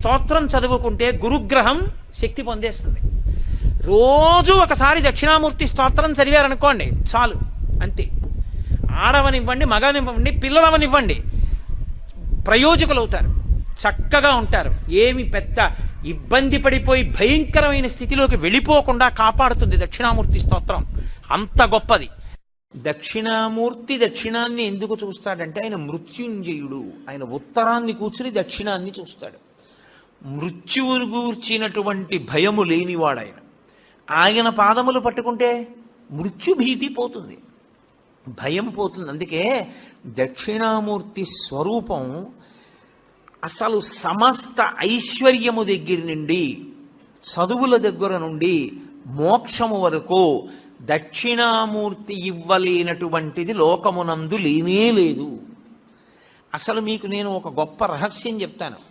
స్తోత్రం చదువుకుంటే గురుగ్రహం శక్తి పొందేస్తుంది. రోజు ఒకసారి దక్షిణామూర్తి స్తోత్రం చదివారనుకోండి చాలు, అంతే. ఆడవనివ్వండి, మగనివ్వండి, పిల్లలవనివ్వండి, ప్రయోజకులు అవుతారు, చక్కగా ఉంటారు. ఏమి పెద్ద ఇబ్బంది పడిపోయి భయంకరమైన స్థితిలోకి వెళ్ళిపోకుండా కాపాడుతుంది దక్షిణామూర్తి స్తోత్రం. అంత గొప్పది. దక్షిణామూర్తి దక్షిణాన్ని ఎందుకు చూస్తాడంటే ఆయన మృత్యుంజయుడు. ఆయన ఉత్తరాన్ని కూర్చుని దక్షిణాన్ని చూస్తాడు. మృత్యువును గూర్చినటువంటి భయము లేనివాడు ఆయన. ఆయన పాదములు పట్టుకుంటే మృత్యుభీతి పోతుంది, భయం పోతుంది. అందుకే దక్షిణామూర్తి స్వరూపం అసలు సమస్త ఐశ్వర్యము దగ్గర నుండి, చదువుల దగ్గర నుండి, మోక్షము వరకు దక్షిణామూర్తి ఇవ్వలేనటువంటిది లోకమునందు లేనే లేదు. అసలు మీకు నేను ఒక గొప్ప రహస్యం చెప్తాను.